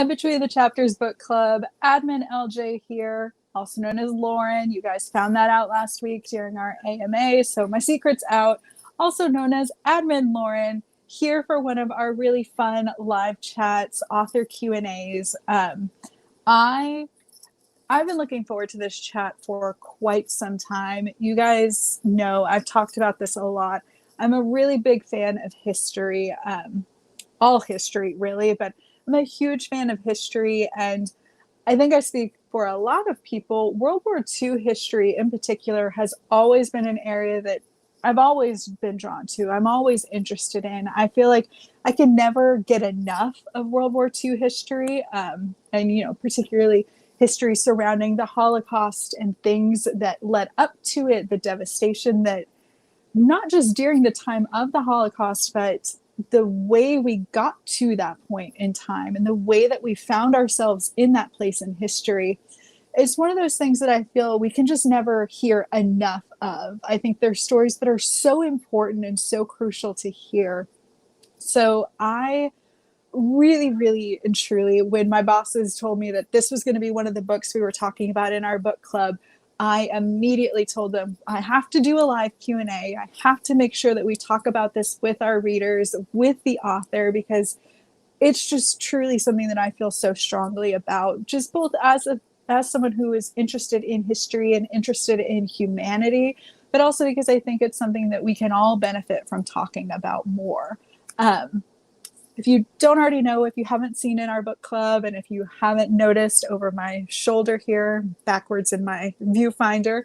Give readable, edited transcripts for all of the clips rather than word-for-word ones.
Between the Chapters Book Club, admin LJ here, also known as Lauren. You guys found that out last week during our AMA, so my secret's out. Also known as admin Lauren, here for one of our really fun live chats, author Q&As. I've been looking forward to this chat for quite some time. You guys know I've talked about this a lot. I'm a really big fan of history, all history really, but I'm a huge fan of history, and I think I speak for a lot of people. World War II history in particular has always been an area that I've always been drawn to. I'm always interested in. I feel like I can never get enough of World War II history, and particularly history surrounding the Holocaust and things that led up to it, the devastation that not just during the time of the Holocaust, but the way we got to that point in time and the way that we found ourselves in that place in history. It's one of those things that I feel we can just never hear enough of. I think there's stories that are so important and so crucial to hear. So I really, really and truly, when my bosses told me that this was going to be one of the books we were talking about in our book club, I immediately told them, I have to do a live Q&A. I have to make sure that we talk about this with our readers, with the author, because it's just truly something that I feel so strongly about, just both as someone who is interested in history and interested in humanity, but also because I think it's something that we can all benefit from talking about more. If you don't already know, if you haven't seen in our book club, and if you haven't noticed over my shoulder here, backwards in my viewfinder,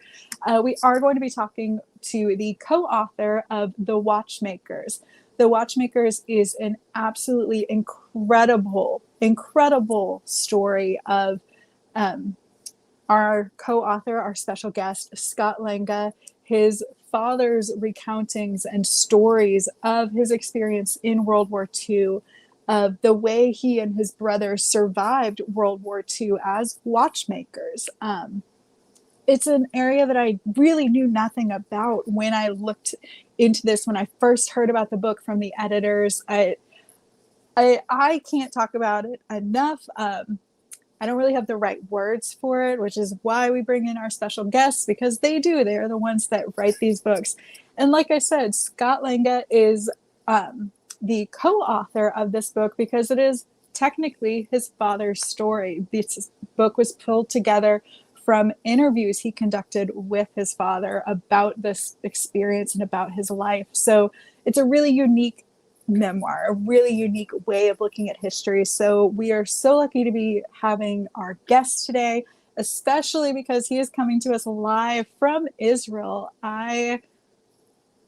we are going to be talking to the co-author of The Watchmakers. The Watchmakers is an absolutely incredible story of our co-author, our special guest, Scott Lenga, his father's recountings and stories of his experience in World War II, of the way he and his brother survived World War II as watchmakers. It's an area that I really knew nothing about when I looked into this. When I first heard about the book from the editors, I can't talk about it enough. I don't really have the right words for it, which is why we bring in our special guests, because they are the ones that write these books. And like I said, Scott Lenga is the co-author of this book because it is technically his father's story. This book was pulled together from interviews he conducted with his father about this experience and about his life. So it's a really unique memoir, a really unique way of looking at history. So we are so lucky to be having our guest today, especially because he is coming to us live from Israel. I'm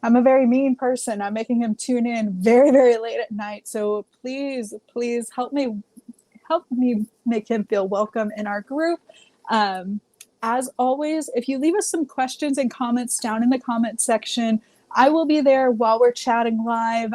a very mean person. I'm making him tune in very, very late at night. So please help me make him feel welcome in our group. As always, if you leave us some questions and comments down in the comment section, I will be there while we're chatting live.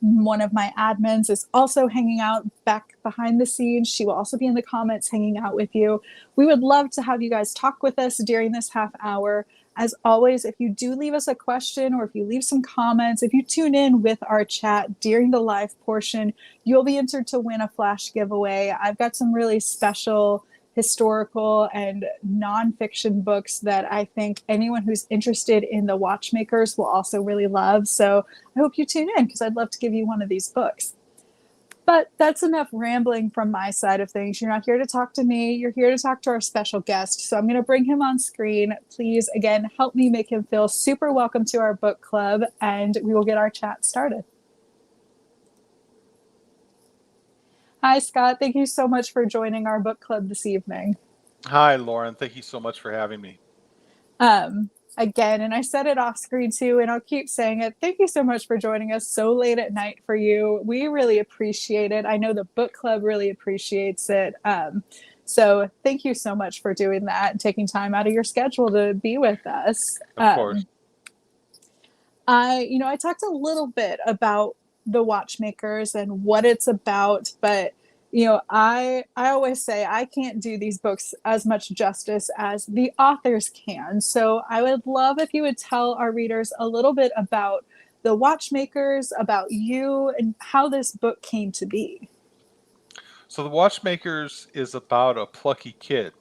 One of my admins is also hanging out back behind the scenes. She will also be in the comments hanging out with you. We would love to have you guys talk with us during this half hour. As always, if you do leave us a question or if you leave some comments, if you tune in with our chat during the live portion, you'll be entered to win a flash giveaway. I've got some really special historical and nonfiction books that I think anyone who's interested in the Watchmakers will also really love. So I hope you tune in because I'd love to give you one of these books. But that's enough rambling from my side of things. You're not here to talk to me. You're here to talk to our special guest. So I'm going to bring him on screen. Please, again, help me make him feel super welcome to our book club, and we will get our chat started. Hi, Scott. Thank you so much for joining our book club this evening. Hi, Lauren. Thank you so much for having me. Again, and I said it off screen too, and I'll keep saying it. Thank you so much for joining us so late at night for you. We really appreciate it. I know the book club really appreciates it. So thank you so much for doing that and taking time out of your schedule to be with us. Of course. I talked a little bit about the Watchmakers and what it's about, but I always say I can't do these books as much justice as the authors can. So I would love if you would tell our readers a little bit about the Watchmakers, about you, and how this book came to be. So the Watchmakers is about a plucky kid.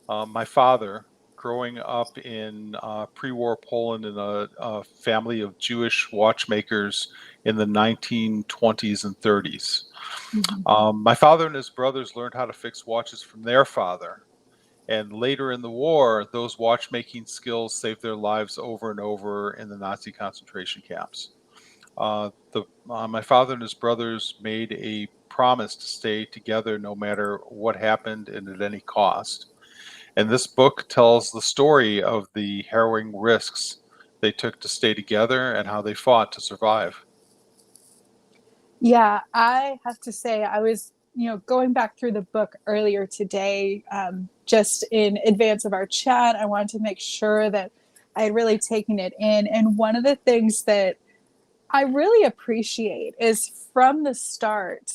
My father, growing up in pre-war Poland in a family of Jewish watchmakers in the 1920s and 30s. Mhm. My father and his brothers learned how to fix watches from their father. And later in the war, those watchmaking skills saved their lives over and over in the Nazi concentration camps. My father and his brothers made a promise to stay together no matter what happened and at any cost. And this book tells the story of the harrowing risks they took to stay together and how they fought to survive. Yeah, I have to say, I was, going back through the book earlier today, just in advance of our chat. I wanted to make sure that I had really taken it in. And one of the things that I really appreciate is from the start,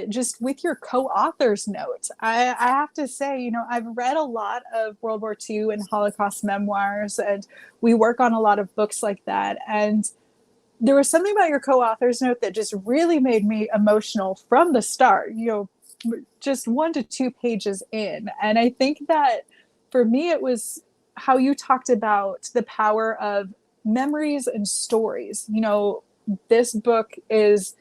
just with your co-author's note. I have to say, I've read a lot of World War II and Holocaust memoirs, and we work on a lot of books like that. And there was something about your co-author's note that just really made me emotional from the start, just 1 to 2 pages in. And I think that for me, it was how you talked about the power of memories and stories. This book is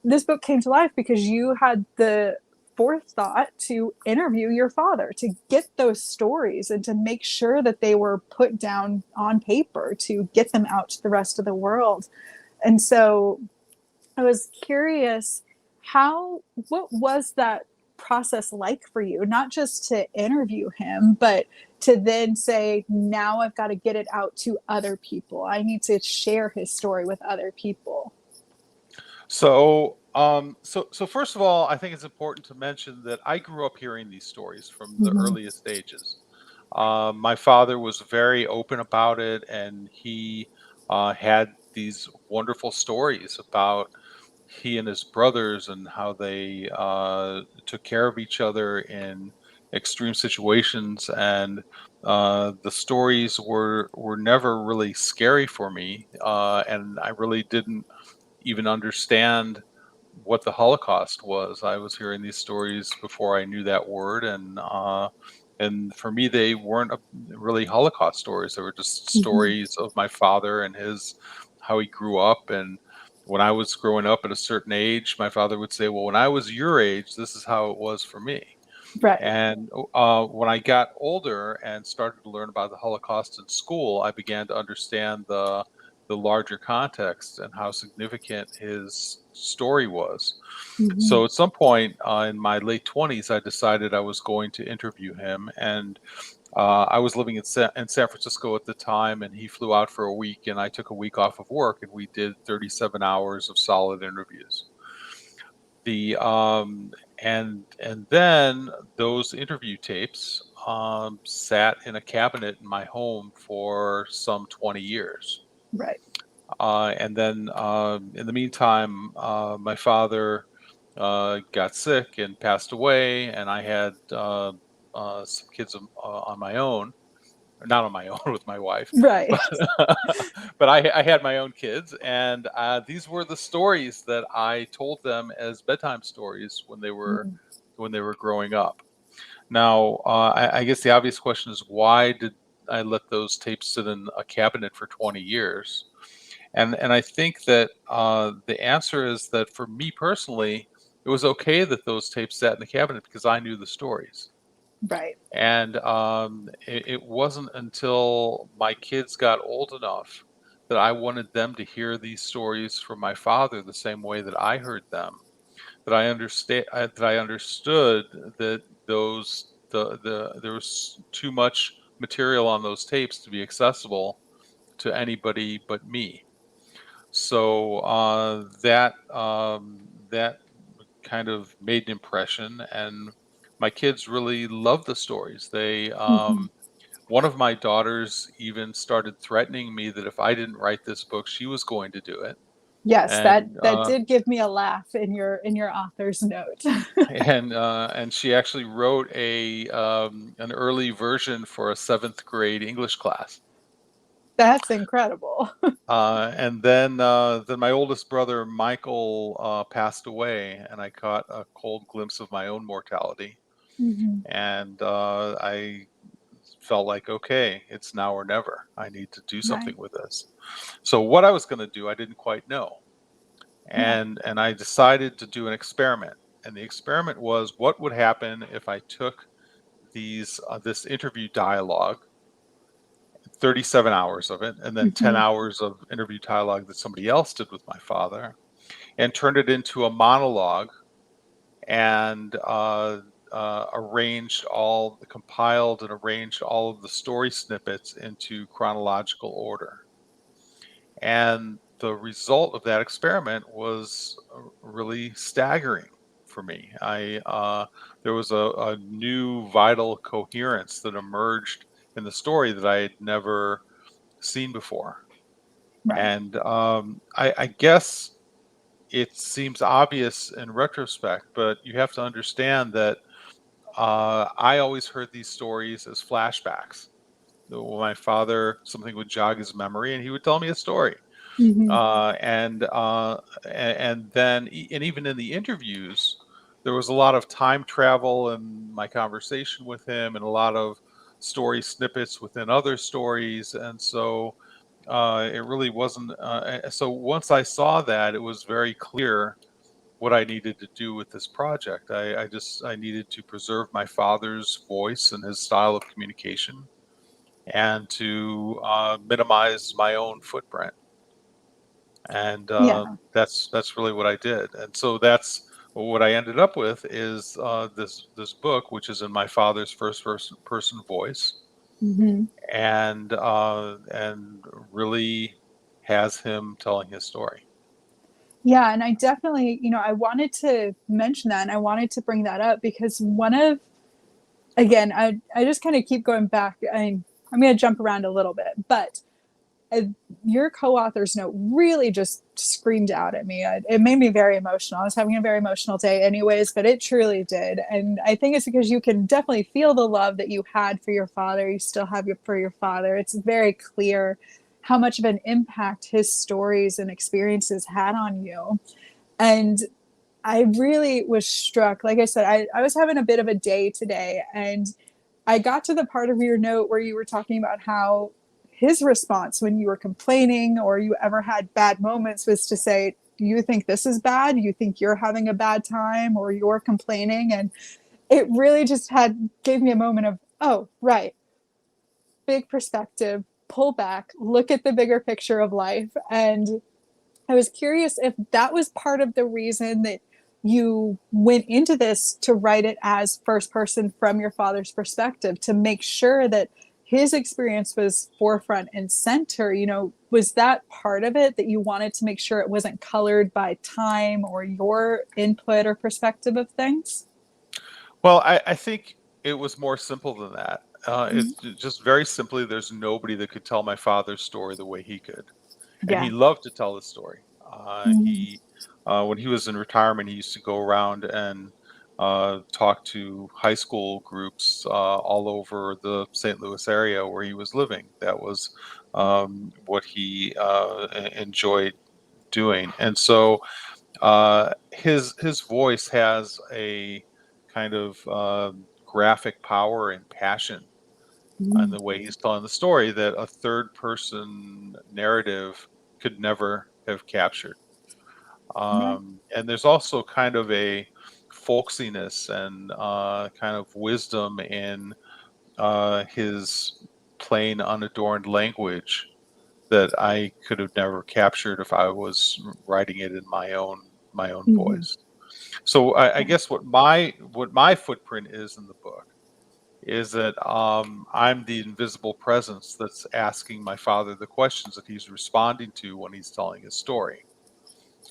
this book came to life because you had the forethought to interview your father, to get those stories and to make sure that they were put down on paper, to get them out to the rest of the world. And so I was curious, what was that process like for you? Not just to interview him, but to then say, now I've got to get it out to other people. I need to share his story with other people. So first of all, I think it's important to mention that I grew up hearing these stories from the Mm-hmm. earliest ages. My father was very open about it, and he had these wonderful stories about he and his brothers and how they took care of each other in extreme situations. And the stories were never really scary for me, and I really didn't even understand what the Holocaust was. I was hearing these stories before I knew that word, and for me, they weren't really Holocaust stories. They were just Mm-hmm. stories of my father and his how he grew up. And when I was growing up at a certain age, my father would say, "Well, when I was your age, this is how it was for me." Right. And when I got older and started to learn about the Holocaust in school, I began to understand the larger context and how significant his story was. Mm-hmm. So at some point in my late 20s, I decided I was going to interview him. And I was living in San Francisco at the time, and he flew out for a week, and I took a week off of work, and we did 37 hours of solid interviews. The and then those interview tapes sat in a cabinet in my home for some 20 years. Right. And then in the meantime, my father got sick and passed away, and I had some kids on my own, not on my own with my wife, Right. but but I had my own kids, and these were the stories that I told them as bedtime stories Mm-hmm. when they were growing up. Now, I guess the obvious question is, why did I let those tapes sit in a cabinet for 20 years? And I think that the answer is that for me personally, it was okay that those tapes sat in the cabinet because I knew the stories. Right. And it wasn't until my kids got old enough that I wanted them to hear these stories from my father the same way that I heard them. That I understood that there was too much material on those tapes to be accessible to anybody but me. So that kind of made an impression, and my kids really love the stories. Mm-hmm. One of my daughters even started threatening me that if I didn't write this book, she was going to do it. Yes, that And that did give me a laugh in your author's note. and she actually wrote a an early version for a seventh grade English class. That's incredible. And then my oldest brother Michael passed away, and I caught a cold glimpse of my own mortality. Hmm. And I felt like, okay, it's now or never. I need to do something Right. with this. So what I was going to do, I didn't quite know, Yeah. and I decided to do an experiment. And the experiment was, what would happen if I took this interview dialogue, 37 hours of it, and then 10 Hmm. hours of interview dialogue that somebody else did with my father, and turned it into a monologue, and compiled and arranged all of the story snippets into chronological order. And the result of that experiment was really staggering for me. There was a new vital coherence that emerged in the story that I had never seen before. Right. And I guess it seems obvious in retrospect, but you have to understand that I always heard these stories as flashbacks. When my father, something would jog his memory, and he would tell me a story. Hmm. And even in the interviews, there was a lot of time travel in my conversation with him, and a lot of story snippets within other stories. And so it really wasn't. So once I saw that, it was very clear what I needed to do with this project. I needed to preserve my father's voice and his style of communication, and to minimize my own footprint. And Yeah. that's really what I did. And so that's what I ended up with, is this book, which is in my father's first person voice, Hmm. and really has him telling his story. Yeah, and I definitely, I wanted to mention that and I wanted to bring that up because again, I just kind of keep going back. I'm going to jump around a little bit, but uh, your co-author's note really just screamed out at me. It made me very emotional. I was having a very emotional day anyways, but it truly did. And I think it's because you can definitely feel the love that you had for your father. You still have for your father. It's very clear how much of an impact his stories and experiences had on you. And I really was struck. Like I said, I was having a bit of a day today, and I got to the part of your note where you were talking about how his response when you were complaining or you ever had bad moments was to say, "Do you think this is bad? You think you're having a bad time or you're complaining?" And it really just gave me a moment of, oh, right, big perspective, pull back, look at the bigger picture of life. And I was curious if that was part of the reason that you went into this to write it as first person from your father's perspective, to make sure that his experience was forefront and center. Was that part of it, that you wanted to make sure it wasn't colored by time or your input or perspective of things? Well, I think it was more simple than that. It's just very simply, there's nobody that could tell my father's story the way he could, and he Yeah. loved to tell the story. Mhm. When he was in retirement, he used to go around and talk to high school groups all over the St. Louis area where he was living. That was what he enjoyed doing, and so his voice has a kind of graphic power and passion in Mhm. the way he's telling the story that a third person narrative could never have captured. Right. And there's also kind of a folksiness and kind of wisdom in his plain, unadorned language that I could have never captured if I was writing it in my own Mhm. voice. So I Yeah. guess what my footprint is in the book is that I'm the invisible presence that's asking my father the questions that he's responding to when he's telling his story.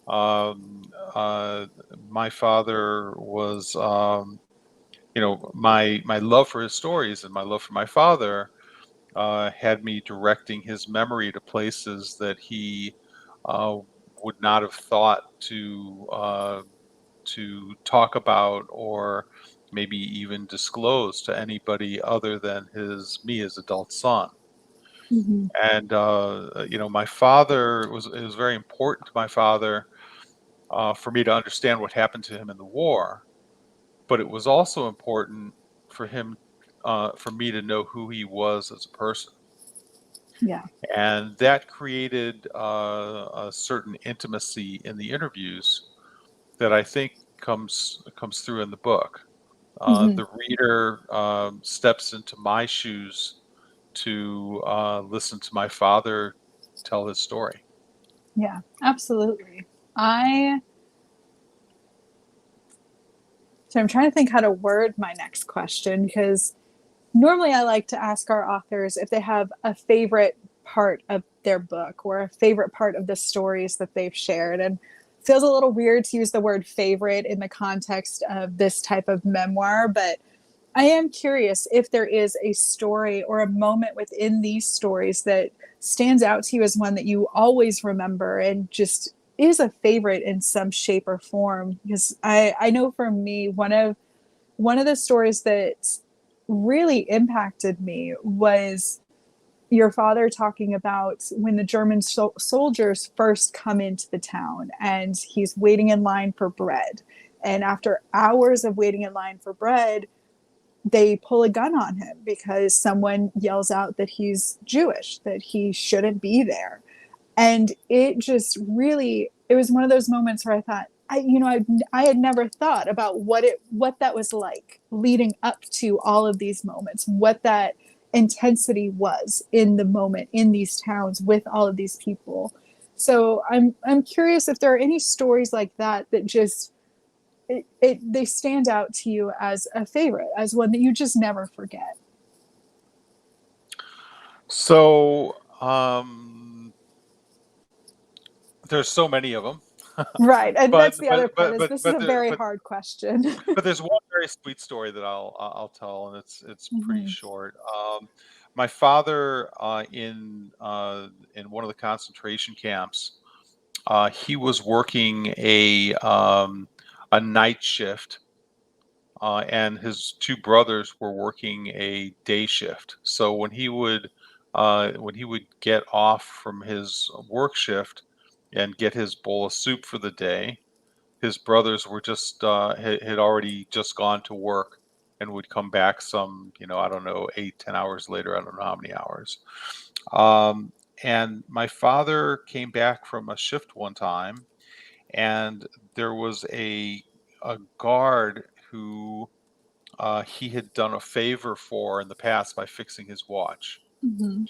Um, uh, my father was, my love for his stories and my love for my father had me directing his memory to places that he uh, would not have thought to talk about, or maybe even disclose to anybody other than his adult son. Hmm. And my father it was very important to my father for me to understand what happened to him in the war, but it was also important for him for me to know who he was as a person. Yeah. And that created a certain intimacy in the interviews that I think comes through in the book. Hmm. The reader steps into my shoes to listen to my father tell his story. Yeah, absolutely. I So I'm trying to think how to word my next question, because normally I like to ask our authors if they have a favorite part of their book or a favorite part of the stories that they've shared. And it feels a little weird to use the word favorite in the context of this type of memoir, but I am curious if there is a story or a moment within these stories that stands out to you as one that you always remember and just is a favorite in some shape or form. Because I know for me, one of the stories that really impacted me was your father talking about when the German soldiers first come into the town and he's waiting in line for bread. And after hours of waiting in line for bread, they pull a gun on him because someone yells out that he's Jewish, that he shouldn't be there. And it just really, it was one of those moments where I thought, I had never thought about what that was like leading up to all of these moments, what that intensity was in the moment in these towns with all of these people. So I'm curious if there are any stories like that that just they stand out to you as a favorite, as one that you just never forget. So there's so many of them, Right, and but that's the other but part but is but this is but a there, very but hard question. but there's one very sweet story that I'll tell, and it's pretty Hmm. short. My father in one of the concentration camps, he was working a night shift, and his two brothers were working a day shift. So when he would get off from his work shift and get his bowl of soup for the day, his brothers were had already just gone to work and would come back some, I don't know, 8, 10 hours later. I don't know how many hours. Um, and my father came back from a shift one time, and there was a guard who he had done a favor for in the past by fixing his watch. Hmm.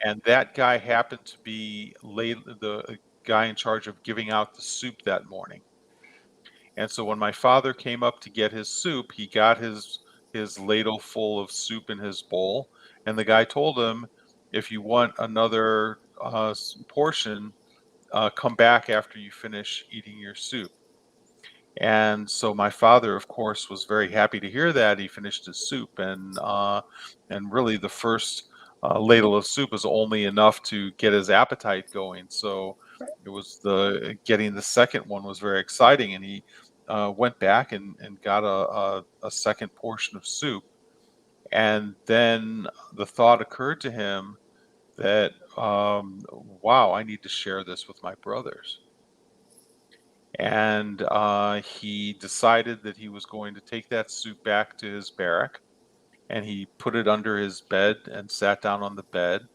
And that guy happened to be the guy in charge of giving out the soup that morning. And so when my father came up to get his soup, he got his ladle full of soup in his bowl, and the guy told him, "If you want another portion, come back after you finish eating your soup." And so my father, of course, was very happy to hear that. He finished his soup, and really the first ladle of soup was only enough to get his appetite going. So it was the getting the second one was very exciting, and he went back and got a second portion of soup. And then the thought occurred to him that, wow, I need to share this with my brothers. And he decided that he was going to take that soup back to his barrack, and he put it under his bed and sat down on the bed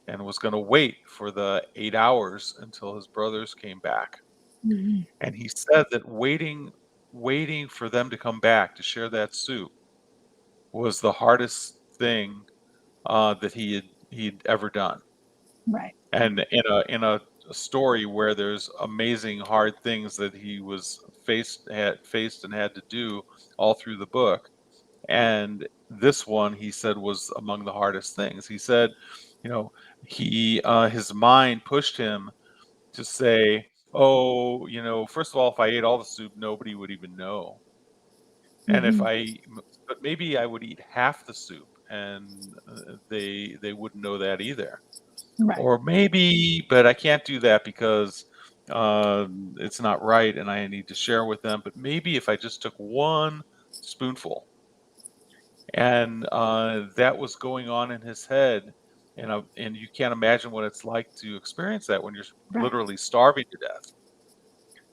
and was going to wait for the 8 hours until his brothers came back. Hmm. And he said that waiting for them to come back to share that soup was the hardest thing that he'd ever done. Right. And in a story where there's amazing hard things that he was faced and had to do all through the book, and this one he said was among the hardest things. He said, you know, he his mind pushed him to say, "Oh, first of all, if I ate all the soup, nobody would even know, and Hmm. but maybe I would eat half the soup, and they wouldn't know that either." Right. Or maybe, but I can't do that because it's not right and I need to share with them. But maybe if I just took one spoonful, and that was going on in his head and you can't imagine what it's like to experience that when you're Right. literally starving to death.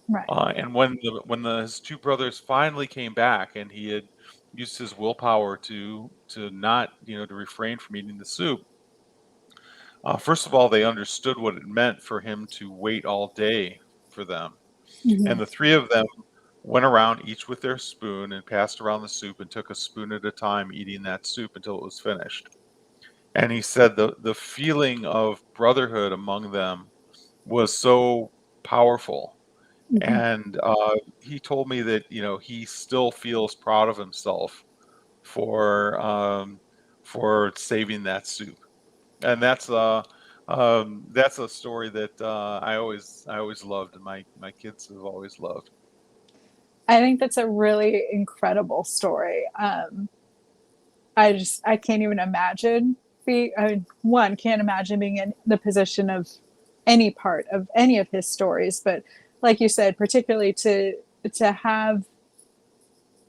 Right. And his two brothers finally came back, and he had used his willpower to not, to refrain from eating the soup. First of all, they understood what it meant for him to wait all day for them, Hmm. and the three of them went around each with their spoon and passed around the soup and took a spoon at a time, eating that soup until it was finished. And he said the feeling of brotherhood among them was so powerful. Hmm. And he told me that he still feels proud of himself for saving that soup. And that's a story that I always loved, and my kids have always loved. I think that's a really incredible story. I can't even imagine I mean, one can't imagine being in the position of any part of any of his stories, but like you said, particularly to have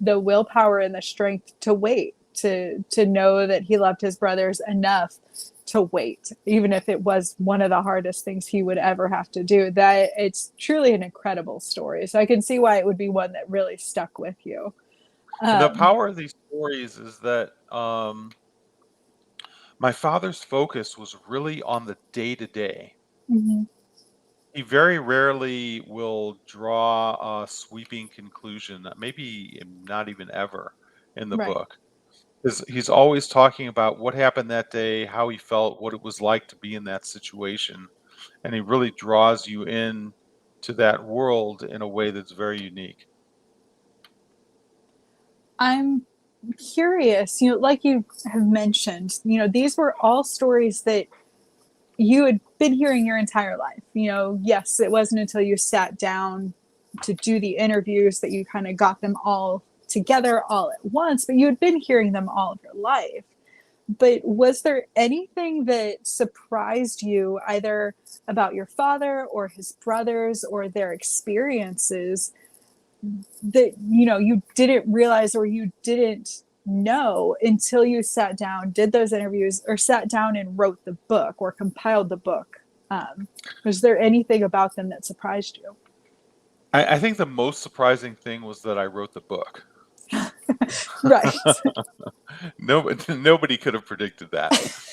the willpower and the strength to wait, to know that he loved his brothers enough to wait, even if it was one of the hardest things he would ever have to do. That it's truly an incredible story. So I can see why it would be one that really stuck with you. And the Um, power of these stories is that my father's focus was really on the day to day. mhm. He very rarely will draw a sweeping conclusion, maybe not even ever in the Right. book. He's always talking about what happened that day, how he felt, what it was like to be in that situation, and he really draws you in to that world in a way that's very unique. I'm curious, like you have mentioned, these were all stories that you had been hearing your entire life. Yes, it wasn't until you sat down to do the interviews that you kind of got them all together all at once, but you had been hearing them all of your life. But was there anything that surprised you either about your father or his brothers or their experiences that you didn't realize or you didn't know until you sat down, did those interviews, or sat down and wrote the book or compiled the book? Was there anything about them that surprised you? I think the most surprising thing was that I wrote the book. Right. Nobody could have predicted that.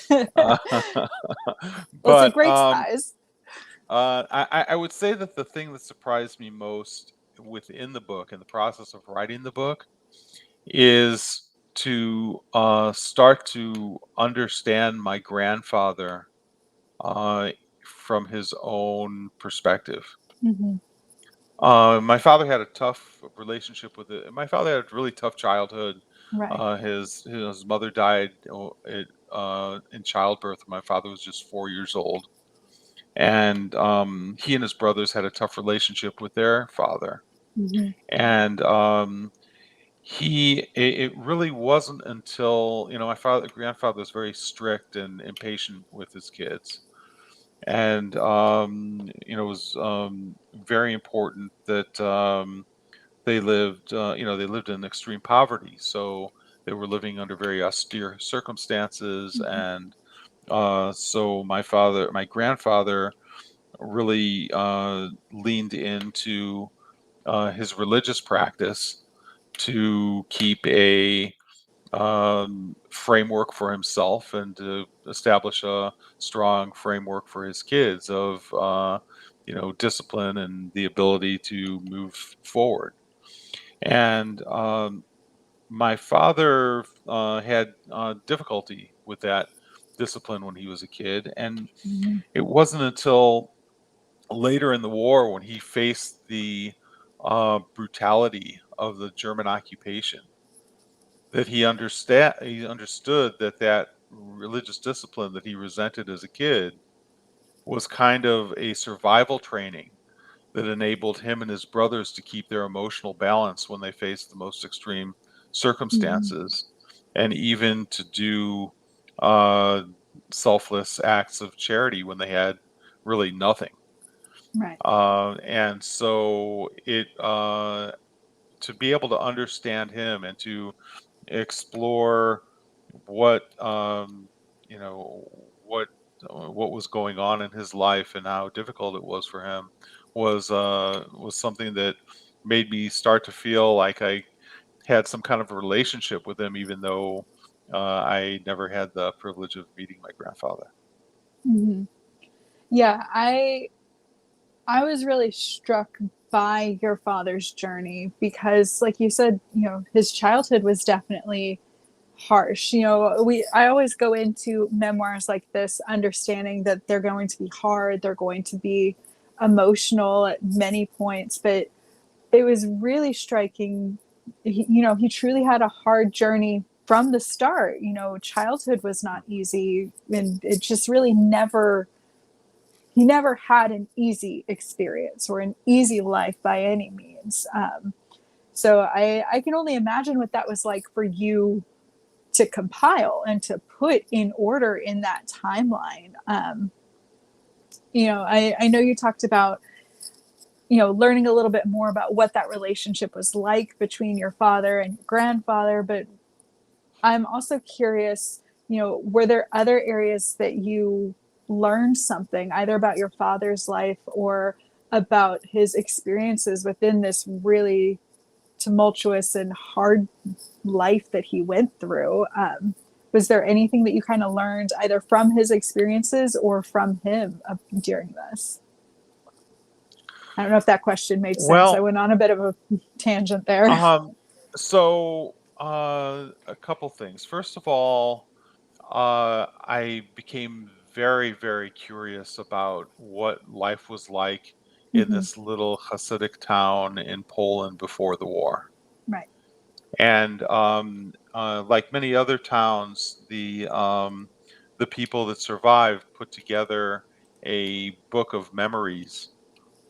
Well, Uh, it's a but great size. I would say that the thing that surprised me most within the book, in the process of writing the book, is to start to understand my grandfather uh, from his own perspective. Hmm. My father had a tough relationship with it. My father had a really tough childhood. Right. His mother died in childbirth. My father was just 4 years old, and he and his brothers had a tough relationship with their father. Hmm. And it really wasn't until my grandfather was very strict and impatient with his kids, and it was very important that they lived in extreme poverty, so they were living under very austere circumstances. Hmm. And so my grandfather really leaned into his religious practice to keep a framework for himself and to establish a strong framework for his kids of discipline and the ability to move forward. And my father had difficulty with that discipline when he was a kid, and Hmm. it wasn't until later in the war when he faced the brutality of the German occupation that he understood that religious discipline that he resented as a kid was kind of a survival training that enabled him and his brothers to keep their emotional balance when they faced the most extreme Hmm. circumstances, and even to do uh, selfless acts of charity when they had really nothing. Right. And so to be able to understand him and to explore what you know, what what was going on in his life and how difficult it was for him was something that made me start to feel like I had some kind of a relationship with him, even though I never had the privilege of meeting my grandfather. Hmm. Yeah, I was really struck by your father's journey because, like you said, his childhood was definitely harsh. I always go into memoirs like this understanding that they're going to be hard, they're going to be emotional at many points, but it was really striking. He truly had a hard journey from the start. Childhood was not easy, and it just really never he never had an easy experience or an easy life by any means. So I can only imagine what that was like for you to compile and to put in order in that timeline. I know you talked about, learning a little bit more about what that relationship was like between your father and your grandfather, but I'm also curious, were there other areas that you learned something either about your father's life or about his experiences within this really tumultuous and hard life that he went through? Was there anything that you kind of learned either from his experiences or from him during this? I don't know if that question made sense. I Well, went on a bit of a tangent there. um, a couple things. First of all, I became very, very curious about what life was like in Hmm. this little Hasidic town in Poland before the war. Right. And like many other towns, the people that survived put together a book of memories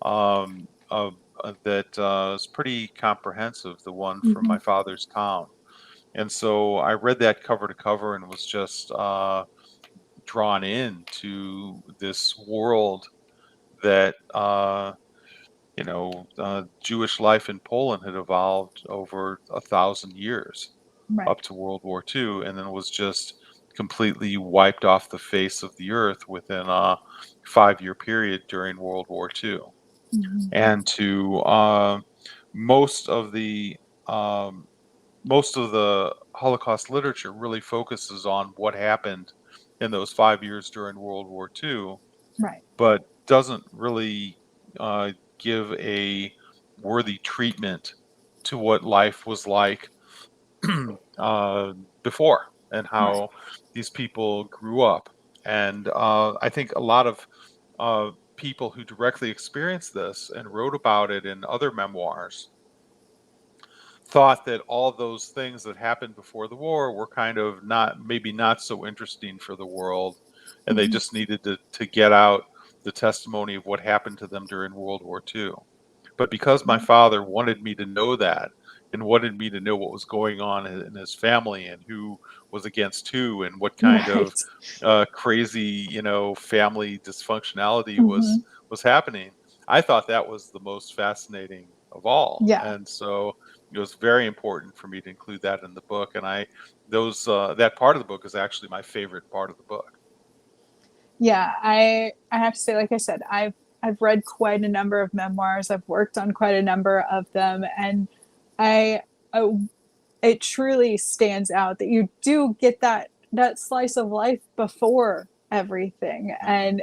that is pretty comprehensive, the one from Hmm. my father's town. And so I read that cover to cover and was just drawn into this world that Jewish life in Poland had evolved over 1,000 years Right. up to World War II, and then was just completely wiped off the face of the earth within a 5-year period during World War II. Hmm. And to most of the um, most of the Holocaust literature really focuses on what happened in those 5 years during World War II, Right. but doesn't really give a worthy treatment to what life was like uh, before and Right. how these people grew up. And I think a lot of people who directly experienced this and wrote about it in other memoirs thought that all those things that happened before the war were kind of maybe not so interesting for the world, and they Hmm. just needed to get out the testimony of what happened to them during World War II. But because my father wanted me to know that and wanted me to know what was going on in his family and who was against who and what kind of Right. crazy, family dysfunctionality Hmm. was happening, I thought that was the most fascinating of all. Yeah. And so it was very important for me to include that in the book. And that part of the book is actually my favorite part of the book. Yeah, I have to say, like I said, I've read quite a number of memoirs. I've worked on quite a number of them, and I, I it truly stands out that you do get that slice of life before everything, Mhm. and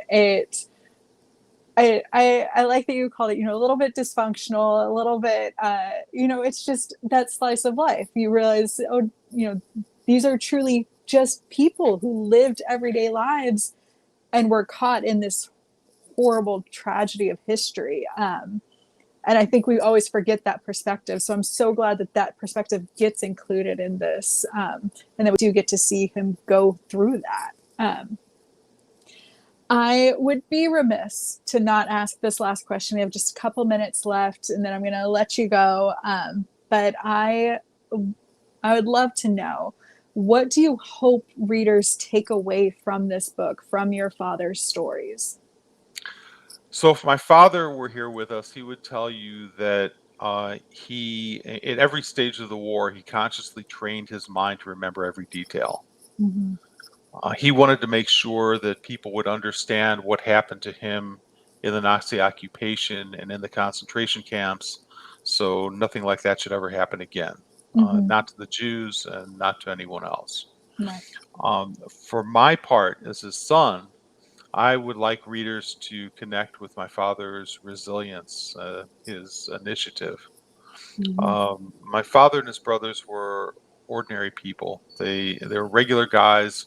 I like that you called it, a little bit dysfunctional, a little bit, it's just that slice of life. You realize, oh, these are truly just people who lived everyday lives and were caught in this horrible tragedy of history. And I think we always forget that perspective. So I'm so glad that that perspective gets included in this, and that we do get to see him go through that. I would be remiss to not ask this last question. We have just a couple minutes left, and then I'm going to let you go. But I would love to know, what do you hope readers take away from this book, from your father's stories? So if my father were here with us, he would tell you that at every stage of the war, he consciously trained his mind to remember every detail. Mm-hmm. He wanted to make sure that people would understand what happened to him in the Nazi occupation and in the concentration camps, so nothing like that should ever happen again, Mm-hmm. not to the Jews and not to anyone else. Right. For my part, as his son, I would like readers to connect with my father's resilience, his initiative. Mm-hmm. My father and his brothers were ordinary people. They were regular guys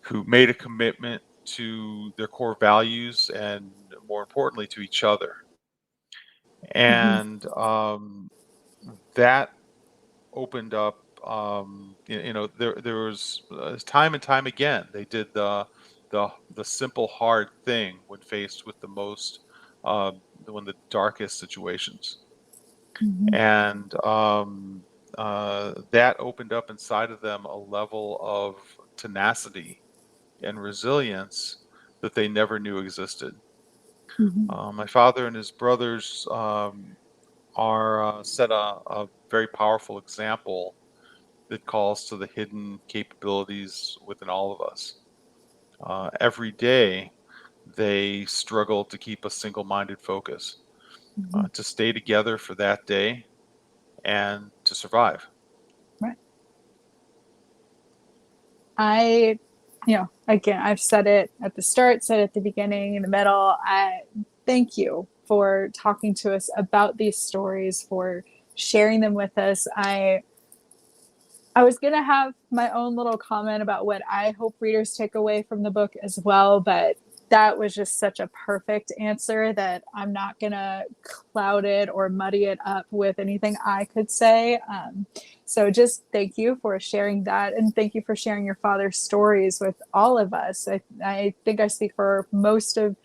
who made a commitment to their core values and, more importantly, to each other. Mm-hmm. And that opened up. There was time and time again they did the simple hard thing when faced with uh, the darkest situations, Mm-hmm. and that opened up inside of them a level of tenacity and resilience that they never knew existed. Mm-hmm. My father and his brothers are set a very powerful example that calls to the hidden capabilities within all of us. Every day, they struggle to keep a single minded focus, Mm-hmm. to stay together for that day and to survive. Right. I, again, I've said it at the start, said it at the beginning, in the middle. I thank you for talking to us about these stories, for sharing them with us. I was going to have my own little comment about what I hope readers take away from the book as well, but that was just such a perfect answer that I'm not going to cloud it or muddy it up with anything I could say. So just thank you for sharing that. And thank you for sharing your father's stories with all of us. I think I speak for most of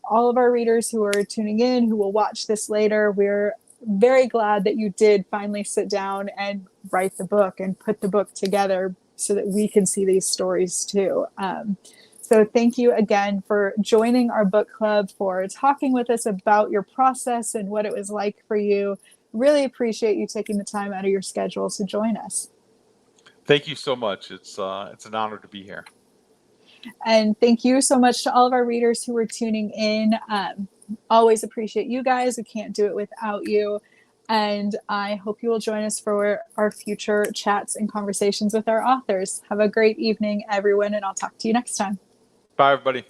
all of our readers who are tuning in, who will watch this later. We're very glad that you did finally sit down and write the book and put the book together so that we can see these stories too. So thank you again for joining our book club, for talking with us about your process and what it was like for you. Really appreciate you taking the time out of your schedule to join us. Thank you so much. It's an honor to be here. And thank you so much to all of our readers who are tuning in. Always appreciate you guys. We can't do it without you. And I hope you will join us for our future chats and conversations with our authors. Have a great evening, everyone, and I'll talk to you next time. Bye, everybody.